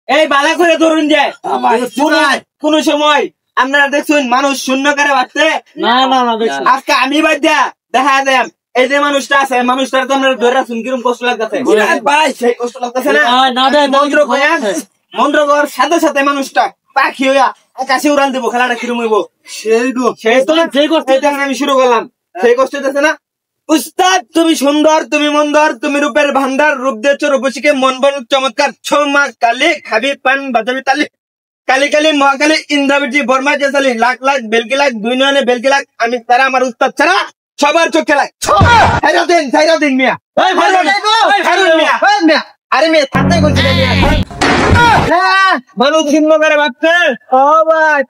এই বালা করে ধরুন যে কোন সময় আপনারা দেখছেন মানুষ শূন্য করে বাঁচতে না না না আজকে আমি বাদ দিয়া দেখা দেন এই যে মানুষটা আছে মানুষটার তো আমরা ধরে রাখুন কিরকম কষ্ট লাগতেছে ভাই সেই কষ্ট লাগতেছে না মন্ত্র করার সাথে সাথে মানুষটা পাখি হইয়া আকাশে উড়াল দেবো খেলাটা কিরম হইব সেই তো সেই কষ্ট আমি শুরু করলাম সেই কষ্ট হইতেছে না উস্তাদ তুমি সুন্দর তুমি মন্দর তুমি রূপের ভান্ডার রূপ দিয়েছ রূপসীকে মন বন চমৎকার ছমা কালি খাবি পান বাজাবি তালি কালি কালি মহাকালী ইন্দ্রাবতী বর্মা জেসালি লাখ লাখ বেলকি লাখ দুই নয়নে বেলকি লাখ আমি তারা আমার উস্তাদ ছাড়া সবার চোখে লাগ ছাইরা দিন মিয়া আরে মেয়ে থাকতে করছি মানুষ ছিন্ন করে ভাবছে ও ভাই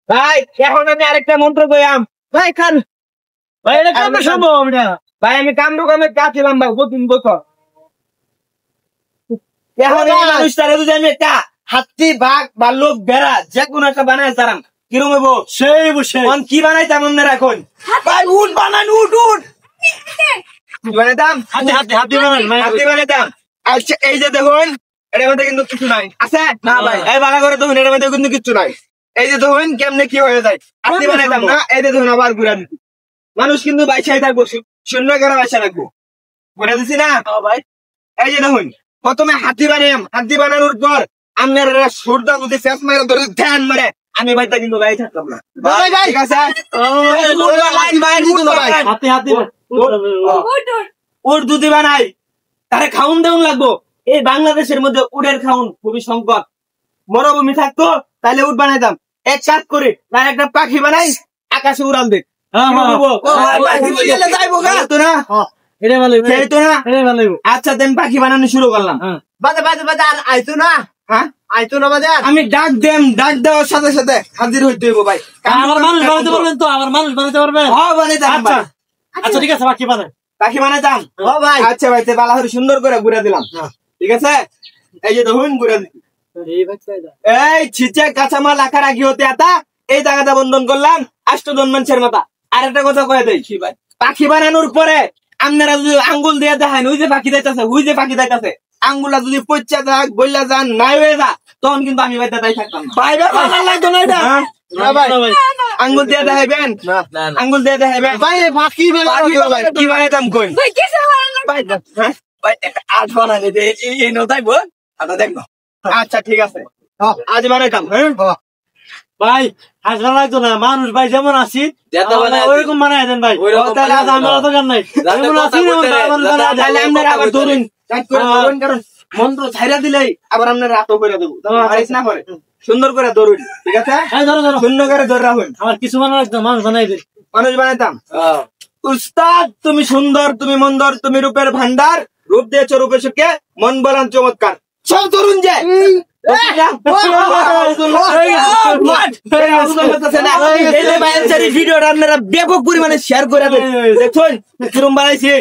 ভাই এখন আমি আরেকটা মন্ত্র কইয়াম ভাই খান ভাই এটা কেমন সম্ভব না ভাই আমি কামরুকামে কাছিলাম ভাই প্রতিদিন বছর এখন এই মানুষটারে যদি আমি একটা হাতি বাঘ বা লোক বেড়া যে কোনো একটা বানাই তারাম কিরম হইব সেই বসে কি বানাইতাম আপনারা এখন ভাই উট বানান উট কি বানাইতাম হাতি বানাইতাম আচ্ছা এই যে দেখুন এটার মধ্যে কিন্তু কিছু নাই আছে না ভাই এই বালা করে দেখুন এটার মধ্যে কিন্তু কিছু নাই এই যে দেখুন কেমনে কি হয়ে যায় হাতি বানাইতাম না এই যে দেখুন আবার ঘুরা দিচ্ছি মানুষ কিন্তু বাইসাই থাকবো শূন্য করে বাইসা রাখবো ঘুরে দিচ্ছি না ভাই এই যে দেখুন প্রথমে হাতি বানাইম হাতি বানানোর পর আপনারা সূর্য যদি ফেস মারে ধরে ধ্যান মারে আমি ভাইটা কিন্তু ভাই থাকতাম না ভাই ভাই ঠিক আছে উট দুধি বানাই তারে খাউন দেউন লাগবো এই বাংলাদেশের মধ্যে উটের খাউন খুবই সংকট মরুভূমি থাকতো তাহলে উট বানাইতাম এক কাজ করে তার একটা পাখি বানাই আকাশে উড়াল দে আচ্ছা তুমি পাখি বানানো শুরু করলাম আর আইতো না আইতো না বাজার আমি ডাক দেওয়ার সাথে সাথে হাজির হইতে হইব ভাই আমার মানুষ বানাতে পারবেন তো আমার মানুষ বানাতে পারবেন হ্যাঁ বানাইতাম আচ্ছা ঠিক আছে পাখি বানাইতাম ভাই আচ্ছা ভাই বালা হরি সুন্দর করে ঘুরে দিলাম ঠিক আছে এই যে দেখুন ঘুরে এই ছিচে কাঁচামাল আকার আগে হতে আতা এই জায়গাটা বন্ধন করলাম আষ্টজন মানুষের মাথা আর একটা কথা কয়ে দেয় ভাই পাখি বানানোর পরে আপনারা যদি আঙ্গুল দিয়ে দেখেন ওই যে পাখি যাইতেছে আঙ্গুলা যদি পচা যাক বললা যান নাই হয়ে যা তখন কিন্তু আমি ভাই দাদাই থাকতাম আঙ্গুল দিয়ে দেখাইবেন আঙ্গুল দিয়ে দেখাইবেন কি বানাইতাম কই আজ বানাই এই নতাইবো দেখবো আচ্ছা ঠিক আছে আজ বানাইতাম ভাই হাসা লাগতো না মানুষ ভাই যেমন আছি ওইরকম বানাই দেন ভাই আমার দরকার নাই আবার ধরুন কারণ মন্ত্র ছাইরা দিলেই আবার আপনার রাতও করে দেবো না করে সুন্দর করে ধরুন ঠিক আছে সুন্দর করে ধরে রাখুন আমার কিছু মানুষ বানাই দিন মানুষ বানাইতাম উস্তাদ তুমি সুন্দর তুমি মন্দর তুমি রূপের ভান্ডার রূপ দিয়েছ রূপেশকে মন বলান চমৎকার সব ধরুন যায় ভিডিওটা আপনারা ব্যাপক পরিমাণে শেয়ার করে দেন দেখুন কিরম বানাইছি